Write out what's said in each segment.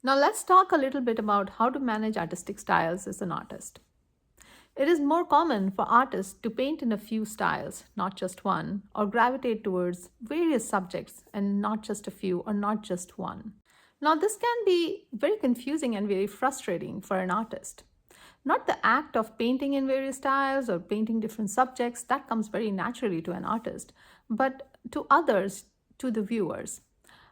Now, let's talk a little bit about how to manage artistic styles as an artist. It is more common for artists to paint in a few styles, not just one, or gravitate towards various subjects and not just a few or not just one. Now, this can be very confusing and very frustrating for an artist. Not the act of painting in various styles or painting different subjects, that comes very naturally to an artist, but to others, to the viewers,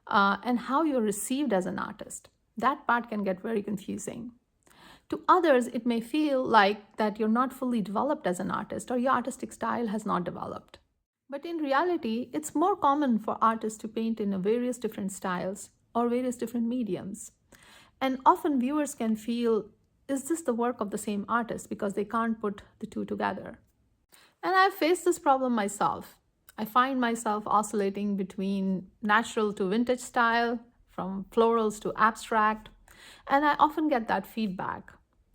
and how you're received as an artist. That part can get very confusing. To others, it may feel like that you're not fully developed as an artist or your artistic style has not developed. But in reality, it's more common for artists to paint in various different styles or various different mediums. And often viewers can feel, is this the work of the same artist? Because they can't put the two together. And I've faced this problem myself. I find myself oscillating between natural to vintage style, from florals to abstract, and I often get that feedback.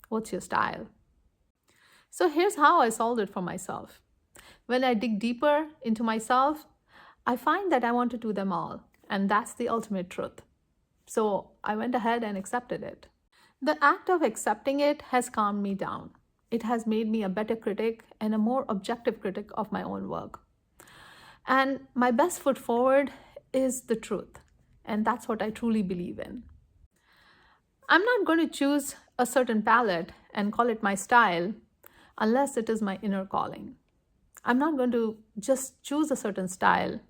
What's your style? So here's how I solved it for myself. When I dig deeper into myself, I find that I want to do them all, and that's the ultimate truth. So I went ahead and accepted it. The act of accepting it has calmed me down. It has made me a better critic and a more objective critic of my own work. And my best foot forward is the truth, and that's what I truly believe in. I'm not going to choose a certain palette and call it my style unless it is my inner calling. I'm not going to just choose a certain style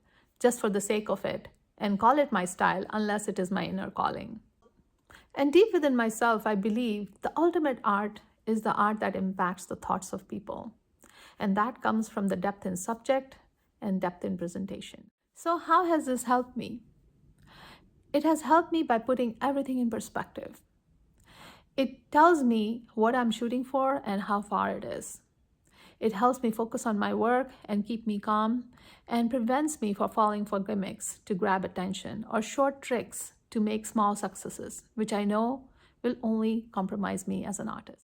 just for the sake of it and call it my style unless it is my inner calling. And deep within myself, I believe the ultimate art is the art that impacts the thoughts of people. And that comes from the depth in subject and depth in presentation. So, how has this helped me? It has helped me by putting everything in perspective. It tells me what I'm shooting for and how far it is. It helps me focus on my work and keep me calm and prevents me from falling for gimmicks to grab attention or short tricks to make small successes, which I know will only compromise me as an artist.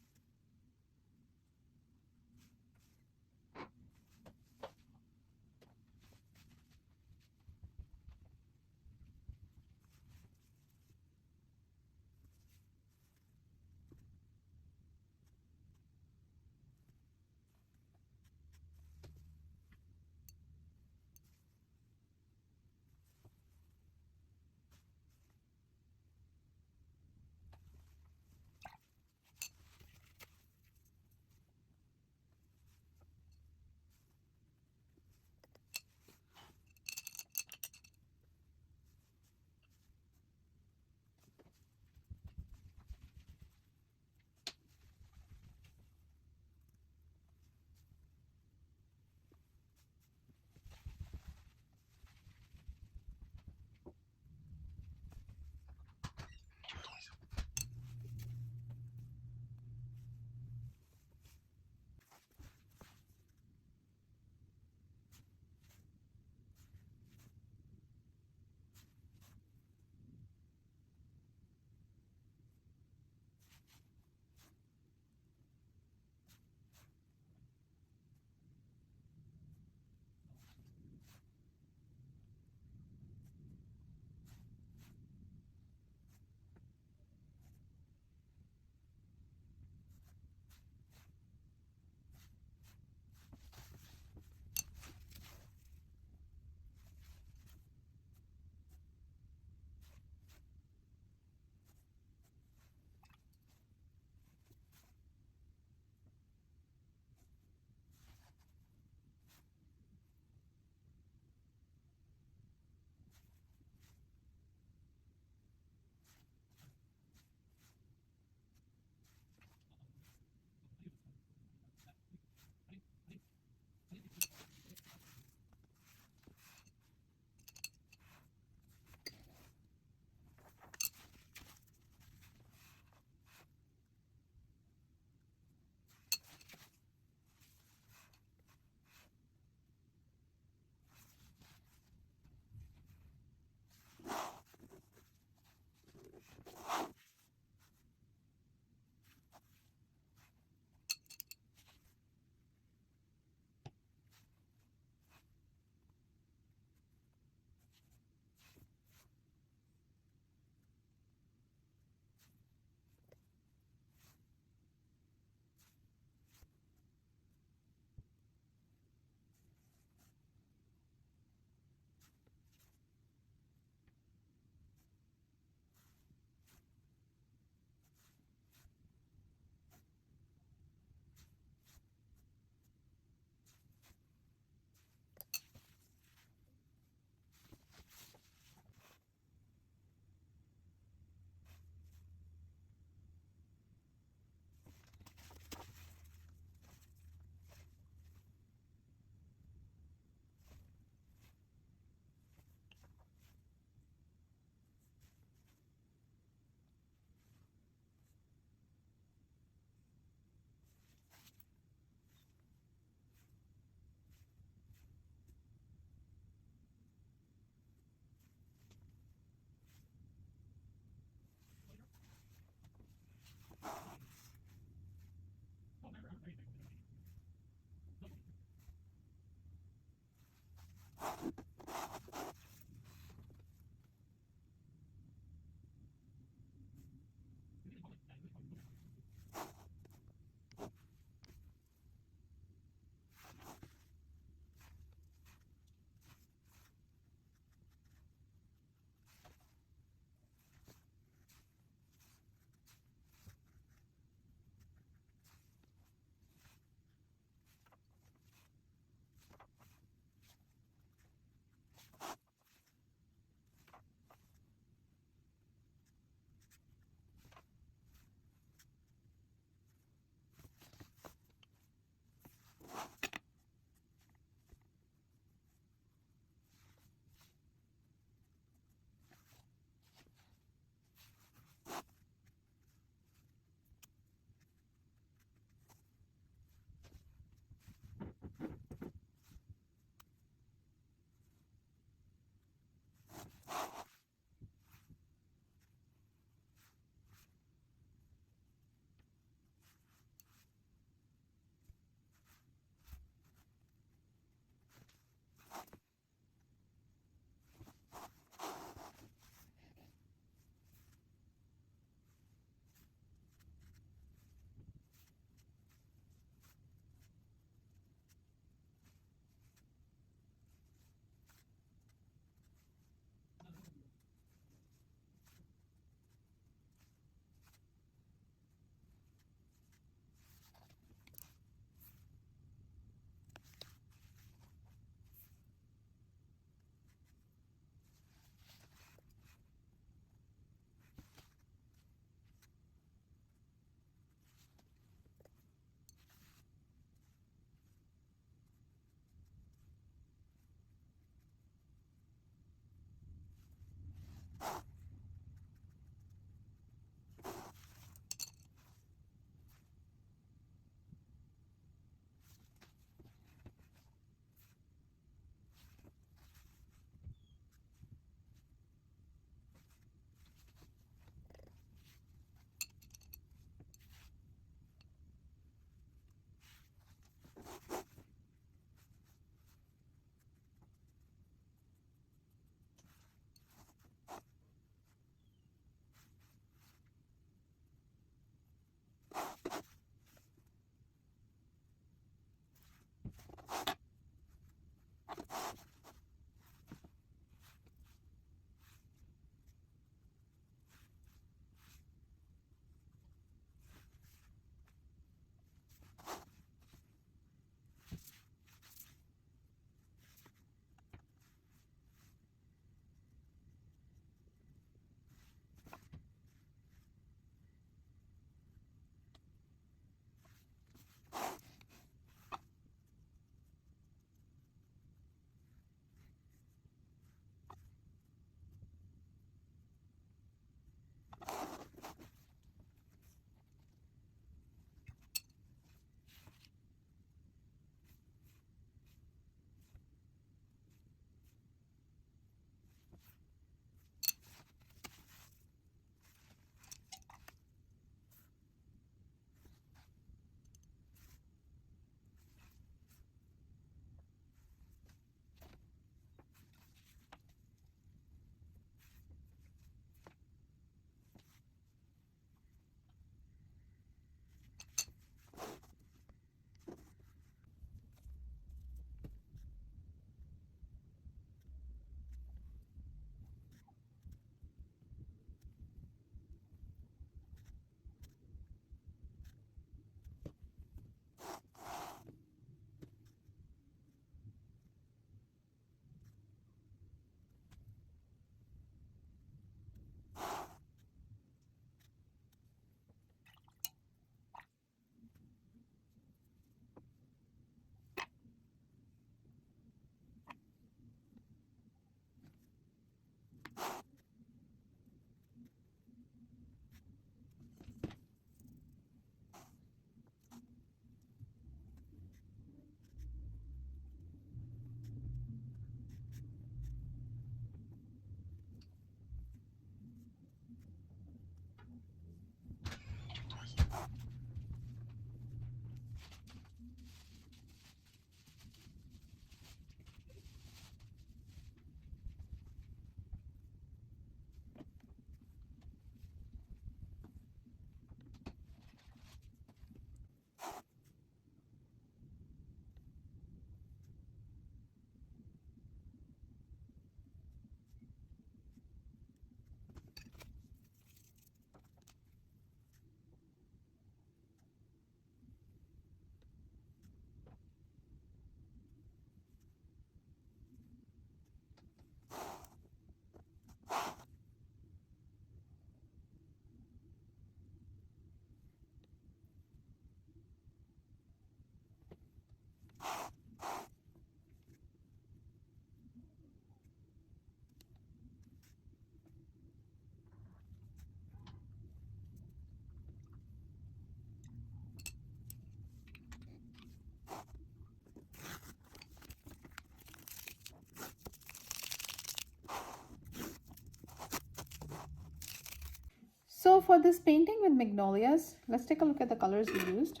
So for this painting with Magnolias, let's take a look at the colors we used.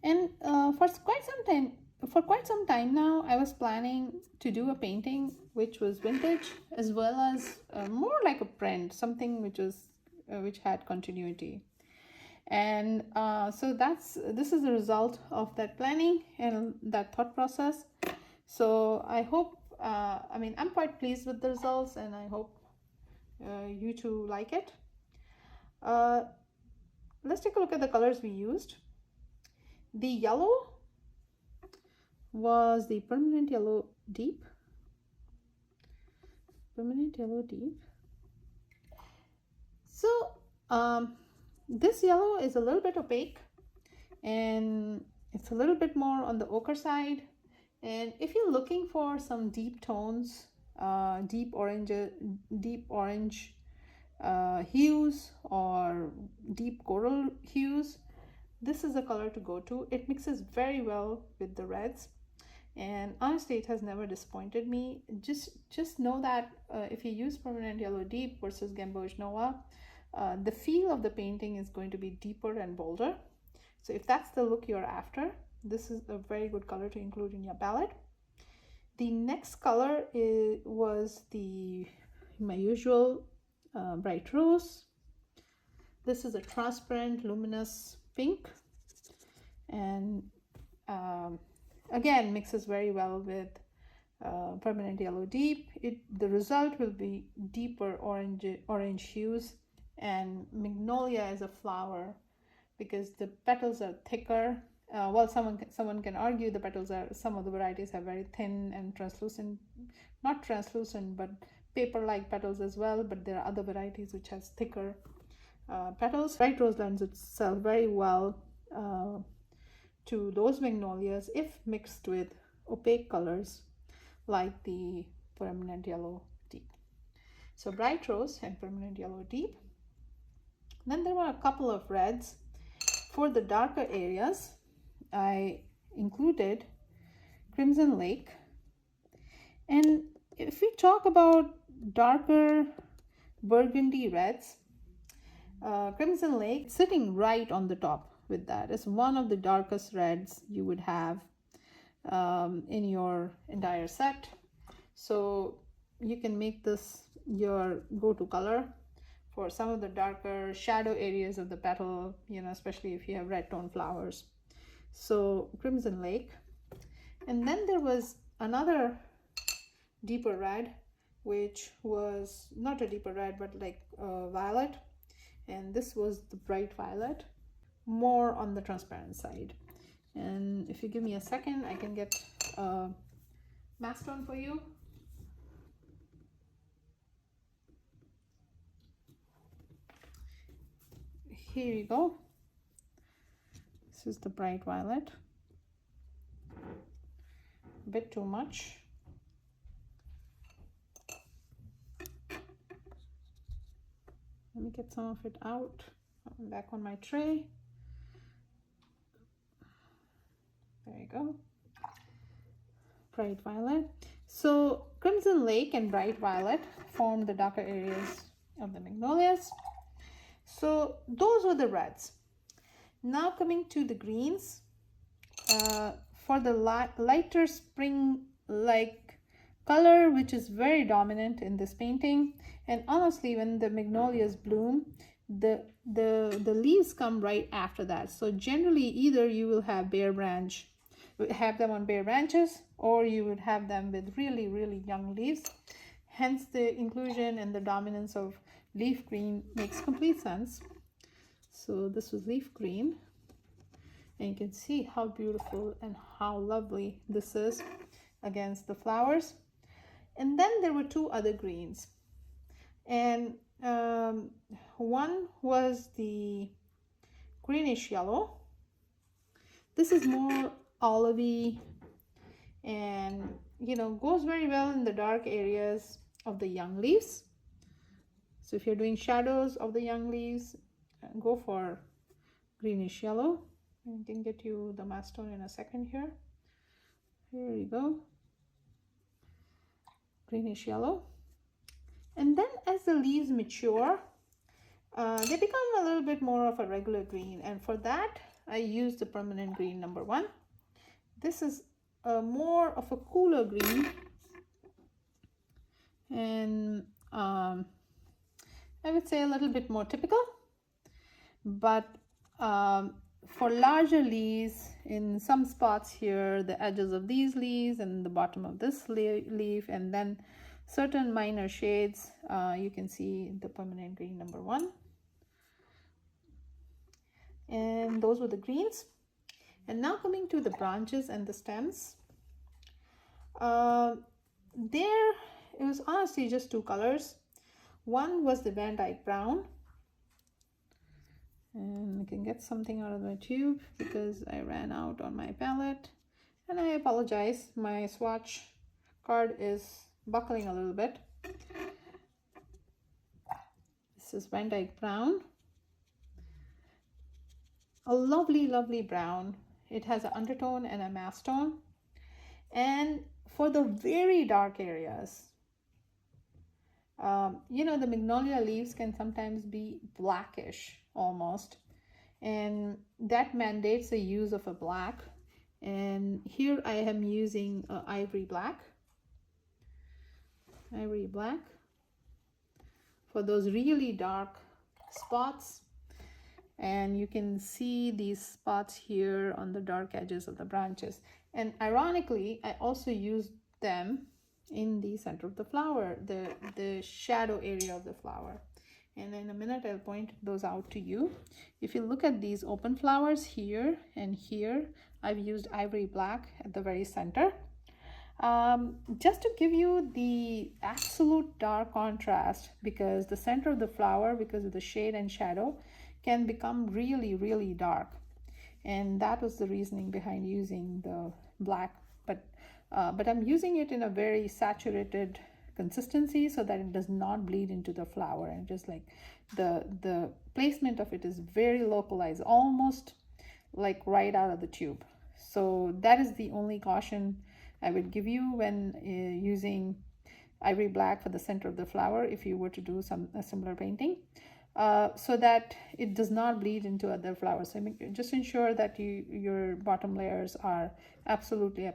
And for quite some time now, I was planning to do a painting which was vintage as well as more like a print, something which had continuity. And so this is the result of that planning and that thought process. So I hope, I'm quite pleased with the results, and I hope you too like it. Let's take a look at the colors we used. The yellow was the permanent yellow deep. So this yellow is a little bit opaque, and it's a little bit more on the ochre side. And if you're looking for some deep tones, deep orange hues or deep coral hues, this is the color to go to. It mixes very well with the reds, and honestly it has never disappointed me. Just know that if you use permanent yellow deep versus Gamboge Nova, the feel of the painting is going to be deeper and bolder. So if that's the look you're after, this is a very good color to include in your palette. The next color was my usual bright rose. This is a transparent luminous pink, and again mixes very well with permanent yellow deep, the result will be deeper orange hues. And Magnolia is a flower because the petals are thicker. Well, someone can argue the petals are, some of the varieties have very thin and translucent, not translucent, but paper-like petals as well. But there are other varieties which has thicker petals. Bright rose lends itself very well to those magnolias if mixed with opaque colors like the permanent yellow deep. So bright rose and permanent yellow deep. Then there were a couple of reds. For the darker areas, I included Crimson Lake. And if we talk about darker burgundy reds, Crimson Lake sitting right on the top with that. It's one of the darkest reds you would have in your entire set. So you can make this your go-to color for some of the darker shadow areas of the petal, you know, especially if you have red tone flowers. So Crimson Lake. And then there was another deeper red, which was not a deeper red, but like violet. And this was the bright violet, more on the transparent side. And if you give me a second, I can get a mask on for you. Here you go. This is the bright violet. A bit too much. Let me get some of it out. I'm back on my tray. There you go. Bright violet. So Crimson Lake and bright violet form the darker areas of the magnolias. So those were the reds. Now coming to the greens, for the lighter spring-like color, which is very dominant in this painting. And honestly, when the magnolias bloom, the leaves come right after that. So generally, either you will have them on bare branches, or you would have them with really, really young leaves. Hence, the inclusion and the dominance of leaf green makes complete sense. So this was leaf green, and you can see how beautiful and how lovely this is against the flowers. And then there were two other greens, and one was the greenish yellow. This is more olivey and, you know, goes very well in the dark areas of the young leaves. So if you're doing shadows of the young leaves, go for greenish yellow. I can get you the mastone in a second here. Here you go. Greenish yellow. And then as the leaves mature, they become a little bit more of a regular green. And for that, I use the permanent green number 1. This is more of a cooler green. And I would say a little bit more typical. But for larger leaves, in some spots here, the edges of these leaves and the bottom of this leaf, and then certain minor shades, you can see the permanent green number 1. And those were the greens. And now coming to the branches and the stems, there it was honestly just two colors. One was the Van Dyke brown, and I can get something out of my tube because I ran out on my palette, and I apologize, my swatch card is buckling a little bit. This is Van Dyke brown, a lovely, lovely brown. It has an undertone and a mass tone. And for the very dark areas, you know, the magnolia leaves can sometimes be blackish almost, and that mandates the use of a black. And here I am using ivory black for those really dark spots. And you can see these spots here on the dark edges of the branches. And ironically, I also used them in the center of the flower, the shadow area of the flower. And in a minute, I'll point those out to you. If you look at these open flowers here and here, I've used ivory black at the very center. Just to give you the absolute dark contrast, because the center of the flower, because of the shade and shadow, can become really, really dark. And that was the reasoning behind using the black, but I'm using it in a very saturated consistency so that it does not bleed into the flower, and just like the placement of it is very localized, almost like right out of the tube. So that is the only caution I would give you when using ivory black for the center of the flower if you were to do a similar painting, so that it does not bleed into other flowers. So just ensure that your bottom layers are absolutely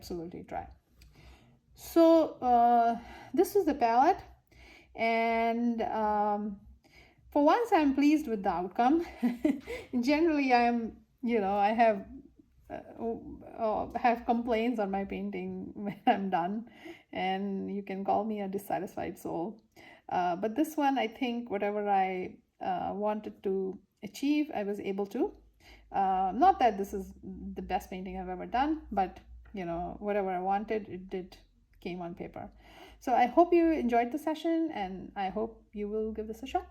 dry. So this is the palette, and for once I'm pleased with the outcome. Generally I have complaints on my painting when I'm done, and you can call me a dissatisfied soul. But this one, I think whatever I wanted to achieve, I was able to. Not that this is the best painting I've ever done, but whatever I wanted, it came on paper. So I hope you enjoyed the session, and I hope you will give this a shot.